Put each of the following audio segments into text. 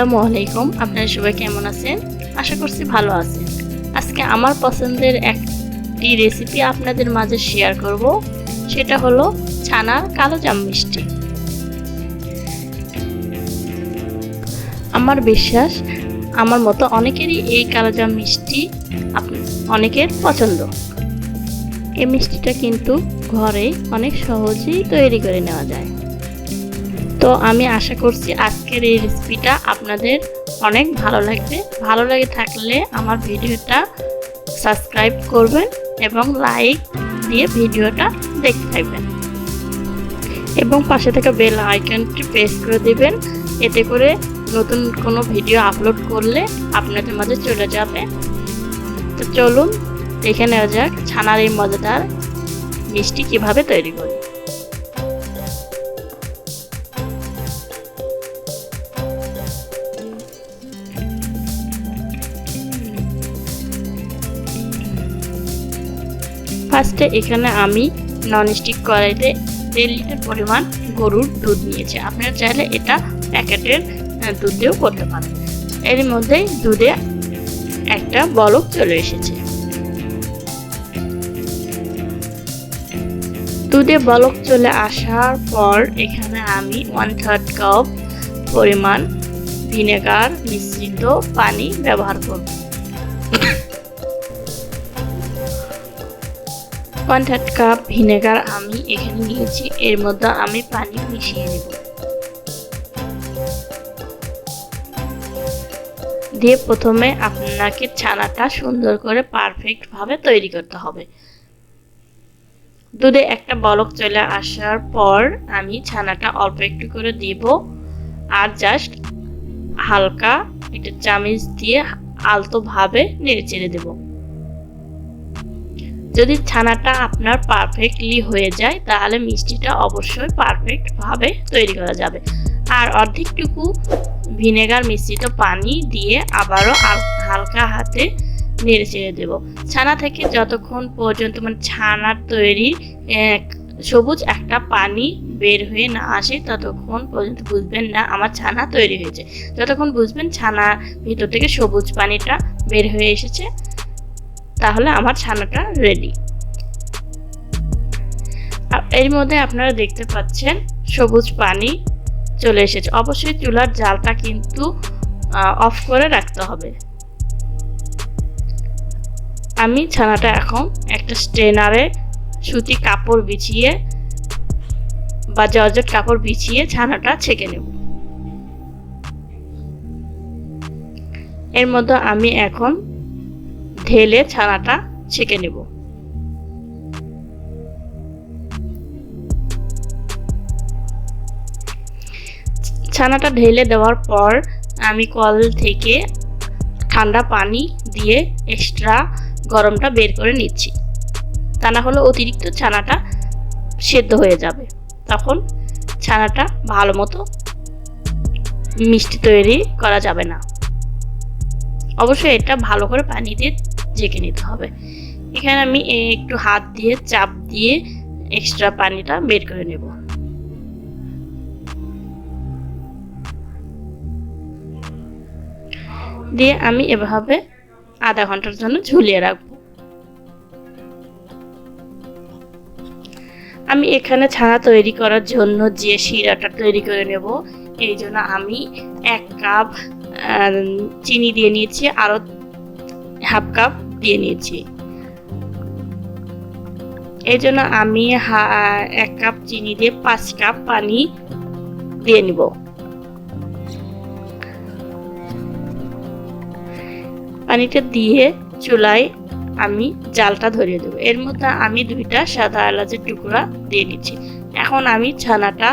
আসসালামু আলাইকুম। আপনারা সবাই কেমন আছেন? আশা করছি ভালো আছেন। আজকে আমার পছন্দের একটি রেসিপি আপনাদের মাঝে শেয়ার করব। সেটা হলো ছানার কালোজাম মিষ্টি। আমার বিশ্বাস আমার মতো অনেকেরই এই কালোজাম মিষ্টি অনেকের পছন্দ। এই মিষ্টিটা কিন্তু ঘরে অনেক সহজেই তৈরি করে নেওয়া যায়। তো আমি আশা করছি আজকের এই রেসিপিটা আপনাদের অনেক ভালো লাগবে। ভালো লাগে থাকলে আমার ভিডিওটা সাবস্ক্রাইব করবেন এবং লাইক দিয়ে ভিডিওটা দেখতে থাকবেন এবং পাশে থাকা বেল আইকনটি প্রেস করে দিবেন। এতে করে নতুন কোনো ভিডিও আপলোড করলে আপনাদের মাঝে চলে যাবে। তো চলুন দেখে নেওয়া যাক ছানার এই মজাদার মিষ্টি কিভাবে তৈরি করি। ফার্স্টে এখানে আমি ননস্টিক কড়াইতে 1.5 লিটার পরিমাণ গরুর দুধ নিয়েছি। আপনারা চাইলে এটা প্যাকেটের দুধ দিয়েও করতে পারেন। এর মধ্যেই দুধে একটা বলক চলে এসেছে। দুধে বলক চলে আসার পর এখানে আমি 1/3 কাপ পরিমাণ ভিনেগার মিশ্রিত পানি ব্যবহার করব। 1/3 কাপ ভিনেগার আমি এখানে নিয়েছি। এর মধ্যে আমি পানি মিশিয়ে নেব। দিয়ে প্রথমে আপনাকে ছানাটা সুন্দর করে পারফেক্ট ভাবে তৈরি করতে হবে। দুধে একটা বলক চলে আসার পর আমি ছানাটা অল্প একটু করে দিব আর জাস্ট হালকা একটা চামচ দিয়ে আলতো ভাবে নেড়ে চেড়ে দেব। যদি ছানাটা আপনার পারফেক্টলি হয়ে যায় তাহলে মিষ্টিটা অবশ্যই পারফেক্ট ভাবে তৈরি করা যাবে। আর অর্ধেকটুকু ভিনেগার মিশ্রিত পানি দিয়ে আবারও হালকা হাতে নেড়ে চেড়ে দেব। ছানা থেকে যতক্ষণ পর্যন্ত ছানার তৈরি সবুজ একটা পানি বের হয়ে না আসে ততক্ষণ পর্যন্ত বুঝবেন না আমার ছানা তৈরি হয়েছে। যতক্ষণ বুঝবেন ছানার ভিতর থেকে সবুজ পানিটা বের হয়ে এসেছে তাহলে আমার ছানাটা রেডি। এর মধ্যে আপনারা দেখতে পাচ্ছেন সবুজ পানি চলে এসেছে। অবশ্যই চুলার জালটা কিন্তু অফ করে রাখতে হবে। আমি ছানাটা এখন একটা স্ট্রেনারে সুতি কাপড় বিছিয়ে বা জর্জেট কাপড় বিছিয়ে ছানাটা ছেঁকে নেব। এর মধ্যে আমি এখন ঢেলে ছানাটা ছেঁকে নেব। ছানাটা ঢেলে দেওয়ার পর আমি কল থেকে ঠান্ডা পানি দিয়ে এক্সট্রা গরমটা বের করে নিচ্ছি। তা না হলে অতিরিক্ত ছানাটা সেদ্ধ হয়ে যাবে, তখন ছানাটা ভালো মতো মিষ্টি তৈরি করা যাবে না। অবশ্যই এটা ভালো করে পানি দিয়ে ছেঁকে নিতে হবে। এখানে আমি একটু হাত দিয়ে চাপ দিয়ে এক্সট্রা পানিটা বের করে নেব। দিয়ে আমি এভাবে আধা ঘন্টার জন্য ঝুলিয়ে রাখবো। আমি এখানে ছানা তৈরি করার জন্য যে শিরাটা তৈরি করে নেব এই জন্য আমি 1 কাপ চিনি দিয়ে নিয়েছি, আরো হাফ কাপ দিয়ে নিয়েছি। এই জন্য আমি 1 কাপ চিনি দিয়ে 5 কাপ পানি দিয়ে নিব। পানিটা দিয়ে চুলায় আমি জালটা ধরিয়ে দেব। এর মধ্যে আমি 2টা সাদা এলাচের টুকরা দিয়ে নিচ্ছি। এখন আমি ছানাটা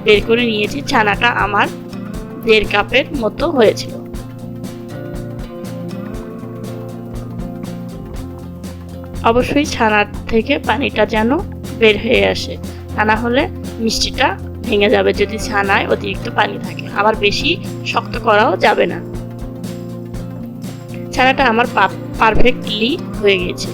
বের করে নিয়েছি। ছানাটা আমার 1.5 কাপের মতো হয়েছিল। অবশ্যই ছানার থেকে পানিটা যেন বের হয়ে আসে, তা না হলে মিষ্টিটা ভেঙে যাবে যদি ছানায় অতিরিক্ত পানি থাকে। আবার বেশি শক্ত করাও যাবে না। ছানাটা আমার পারফেক্টলি হয়ে গেছে।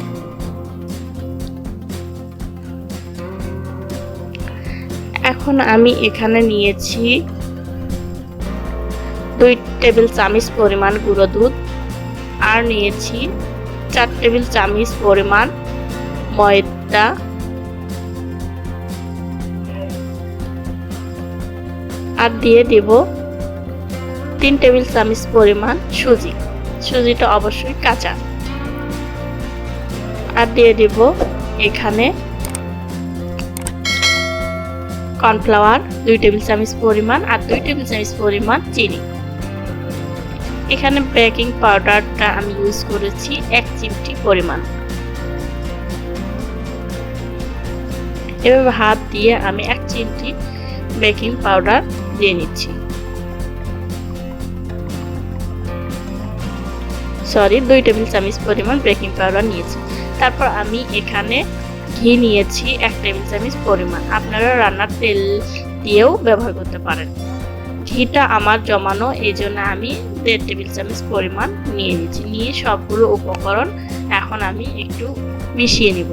এখন আমি এখানে নিয়েছি 2 টেবিল চামচ পরিমাণ গুঁড়ো দুধ, আর নিয়েছি 4 টেবিল চামচ পরিমাণ ময়দা, আর দিয়ে দেব 3 টেবিল চামচ পরিমাণ সুজি। সুজিটা অবশ্যই কাঁচা। আর দিয়ে দেব এখানে কর্নফ্লাওয়ার 2 টেবিল চামচ পরিমাণ, আর 2 টেবিল চামচ পরিমাণ চিনি। এখানে বেকিং পাউডারটা আমি ইউজ করেছি 1 চিমটি পরিমাণ। এভাবে হাত দিয়ে আমি 1 চিমটি বেকিং পাউডার দিয়ে নিচ্ছি। 2 টেবিল চামচ পরিমাণ বেকিং পাউডার নিয়েছি। তারপর আমি এখানে ঘি নিয়েছি 1 টেবিল চামচ পরিমাণ। আপনারা রান্নার তেল দিয়েও ব্যবহার করতে পারেন। ঘিটা আমার জমানো, এই জন্য আমি 1.5 টেবিল চামচ পরিমাণ নিয়ে নিয়েছি। নিয়ে সবগুলো উপকরণ এখন আমি একটু মিশিয়ে নিব।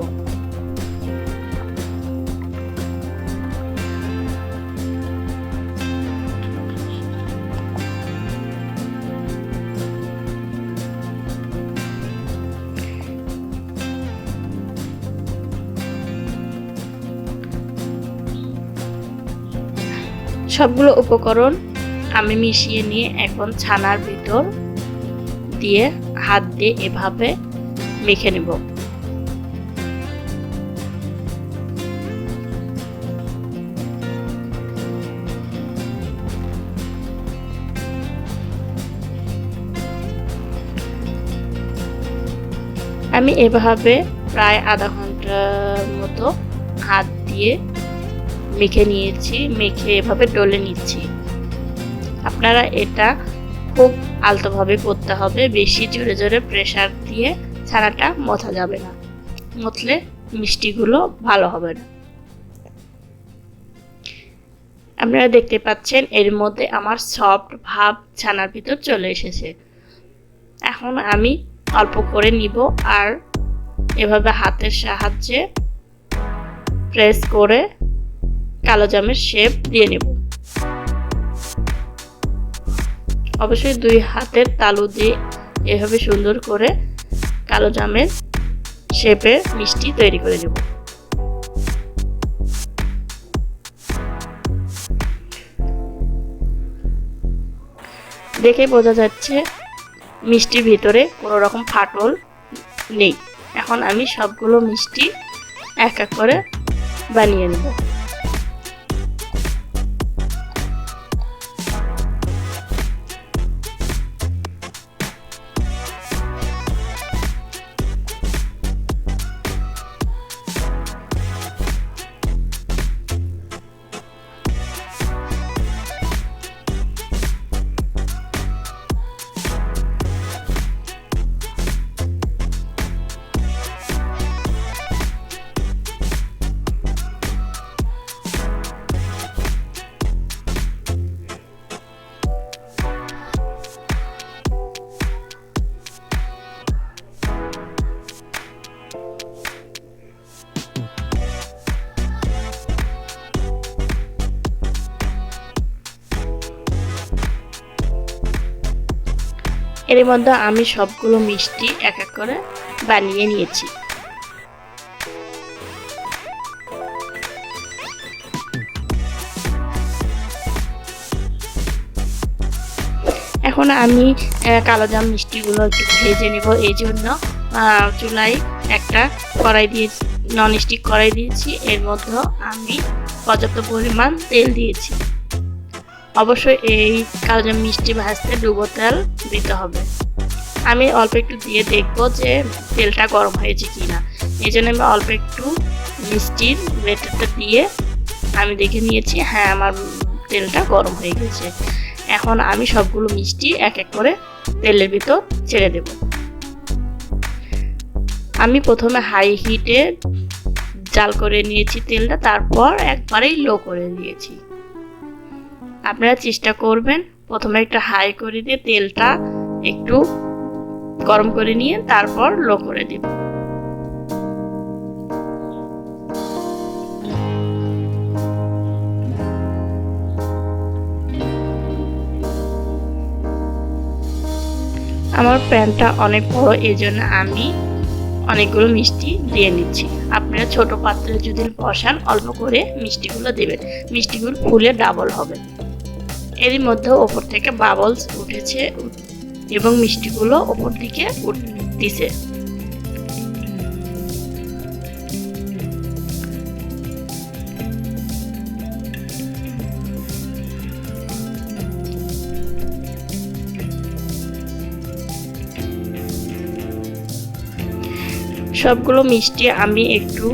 সবগুলো উপকরণ আমি মিশিয়ে নিয়ে এখন ছানার ভিতর দিয়ে হাত দিয়ে এভাবে মেখে নেব। আমি এভাবে প্রায় আধা ঘন্টার মতো হাত দিয়ে মেখে নিয়েছি। মেখে এভাবে ডলে নিচ্ছি। আপনারা এটা খুব আলতোভাবে করতে হবে, বেশি জোরে জোরে প্রেসার দিয়ে ছানাটা মথা যাবে না, মথলে মিষ্টিগুলো ভালো হবে না। আপনারা দেখতে পাচ্ছেন এর মধ্যে আমার সফট ভাব ছানার ভিতর চলে এসেছে। এখন আমি অল্প করে নিব আর এভাবে হাতের সাহায্যে প্রেস করে কালো জামের শেপ দিয়ে নেব। অবশ্যই 2 হাতের তালু দিয়ে এভাবে সুন্দর করে কালো জামের শেপে মিষ্টি তৈরি করে নেব। দেখে বোঝা যাচ্ছে মিষ্টির ভিতরে কোনো রকম ফাটল নেই। এখন আমি সবগুলো মিষ্টি এক এক করে বানিয়ে নেব। এর মধ্যে আমি সবগুলো মিষ্টি এক এক করে বানিয়ে নিয়েছি। এখন আমি কালোজাম মিষ্টিগুলো একটু ভেজে নেব। এই জন্য চুলায় একটা কড়াই দিয়ে ননস্টিক কড়াই দিয়েছি। এর মধ্যে আমি পর্যাপ্ত পরিমাণ তেল দিয়েছি। অবশ্যই এই কালোজাম মিষ্টি ভাজতে ডুবো তেল দিতে হবে। আমি অল্প একটু দিয়ে দেখব যে তেলটা গরম হয়েছে কিনা। এই জন্য আমি অল্প একটু মিষ্টির ব্যাটারটা দিয়ে আমি দেখে নিয়েছি, হ্যাঁ আমার তেলটা গরম হয়ে গেছে। এখন আমি সবগুলো মিষ্টি এক এক করে তেলের ভিতর ছেড়ে দেব। আমি প্রথমে হাই হিটে জাল করে নিয়েছি তেলটা, তারপর একবারেই লো করে দিয়েছি। আপনারা চেষ্টা করবেন প্রথমে একটা হাই করে দিয়ে তেলটা একটু গরম করে নিয়ে তারপর লো করে দিব। আমার প্যানটা অনেক বড়, এই জন্য আমি অনেকগুলো মিষ্টি দিয়ে নিচ্ছি। আপনারা ছোট পাত্রে যদি বসান অল্প করে মিষ্টিগুলো দেবেন, মিষ্টিগুলো ফুলে ডাবল হবে। এরই মধ্যে ওপর থেকে বাবলস উঠেছে এবং মিষ্টিগুলো ওপর দিকে উঠতেছে। সবগুলো মিষ্টি আমি একটু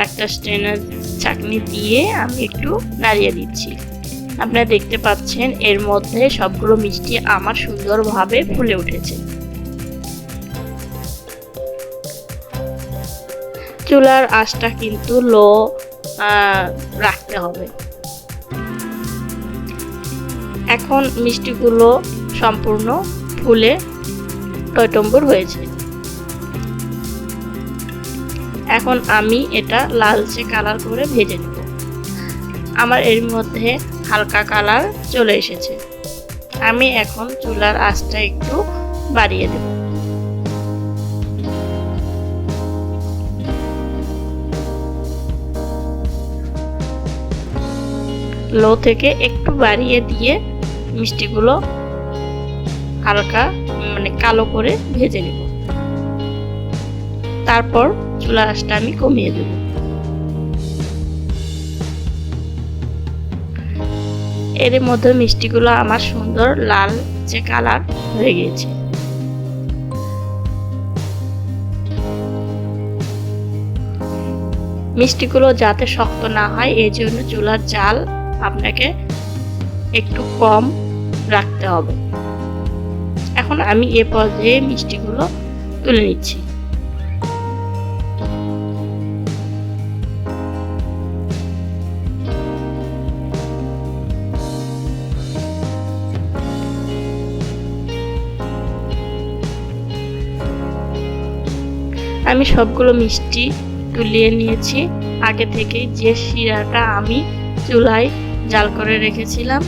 একটা স্ট্রেনার চাকনি দিয়ে আমি একটু নাড়িয়ে দিচ্ছি। আপনারা দেখতে পাচ্ছেন এর মধ্যে সবগুলো মিষ্টি আমার সুন্দরভাবে ফুলে উঠেছে। চুলার আঁচটা কিন্তু লো রাখতে হবে। এখন মিষ্টিগুলো সম্পূর্ণ ফুলে টইটম্বুর হয়েছে। এখন আমি এটা লালচে কালার করে ভেজে নেব। আমার এর মধ্যে হালকা কালার চলে এসেছে। আমি এখন চুলার আঁচটা একটু বাড়িয়ে দেব। লো থেকে একটু বাড়িয়ে দিয়ে মিষ্টিগুলো হালকা কালো করে ভেজে নেব। তারপর চুলার আঁচটা আমি কমিয়ে দেব। এর মধ্যে মিষ্টিগুলো আমার সুন্দর লালচে কালার হয়ে গেছে। মিষ্টিগুলো যাতে শক্ত না হয় এই জন্য চুলার জাল আপনাকে একটু কম রাখতে হবে। এখন আমি এ পর্যায়ে মিষ্টিগুলো তুলে নিচ্ছি। আমি সবগুলো মিষ্টি তুলিয়ে নিয়েছি। আগে থেকে যে শিরাটা আমি চুলায় জাল করে রেখেছিলাম,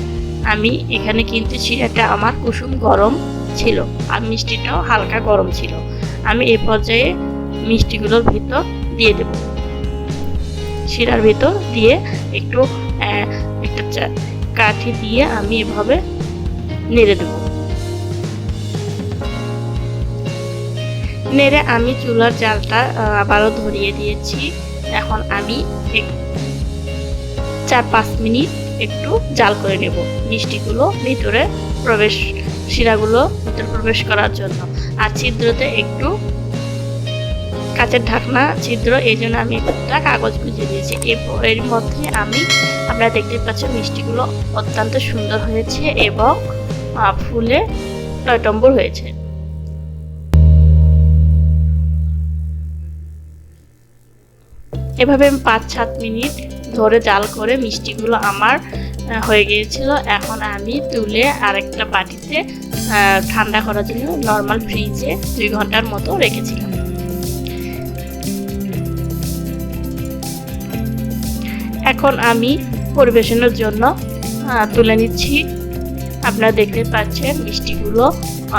আমি এখানে কিন্তু শিরাটা আমার কুসুম গরম ছিল আর মিষ্টিটাও হালকা গরম ছিল। আমি এই পর্যায়ে মিষ্টিগুলোর ভিতর দিয়ে দেব। শিরার ভিতর দিয়ে একটু একটা কাঠি দিয়ে আমি এভাবে নেড়ে দেব। নেড়ে আমি চুলার জালটা আবারও ধরিয়ে দিয়েছি। এখন আমি 4-5 মিনিট একটু জাল করে নেব মিষ্টিগুলো ভিতরে শিরাগুলো ভিতরে প্রবেশ করার জন্য। আর ছিদ্রতে একটু কাঁচের ঢাকনা ছিদ্র, এই জন্য আমি একটা কাগজ গুঁজে দিয়েছি। এর মধ্যে আপনারা দেখতে পাচ্ছেন মিষ্টিগুলো অত্যন্ত সুন্দর হয়েছে এবং ফুলে টইটম্বুর হয়েছে। এভাবে 5-7 মিনিট ধরে জাল করে মিষ্টিগুলো আমার হয়ে গিয়েছিল। এখন আমি তুলে আরেকটা বাটিতে ঠান্ডা করার জন্য নর্মাল ফ্রিজে 2 ঘন্টার মতো রেখেছিলাম। এখন আমি পরিবেশনের জন্য তুলে নিচ্ছি। আপনারা দেখতে পাচ্ছেন মিষ্টিগুলো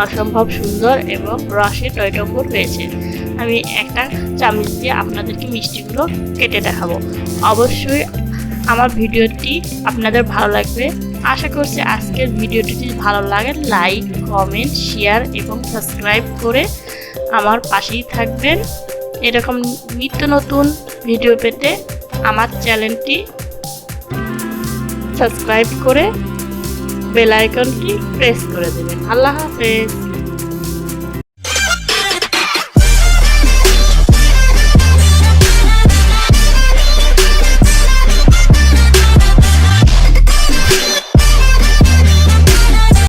অসম্ভব সুন্দর এবং রসে টইটম্বুর হয়েছে। আমি একটা চামচ দিয়ে আপনাদেরকে মিষ্টিগুলো কেটে দেখাবো। অবশ্যই আমার ভিডিওটি আপনাদের ভালো লাগবে। আশা করছি আজকের ভিডিওটি যদি ভালো লাগে লাইক, কমেন্ট, শেয়ার এবং সাবস্ক্রাইব করে আমার পাশেই থাকবেন। এরকম নিত্য নতুন ভিডিও পেতে আমার চ্যানেলটি সাবস্ক্রাইব করে বেল আইকনটি প্রেস করে দেবেন। আল্লাহ হাফেজ।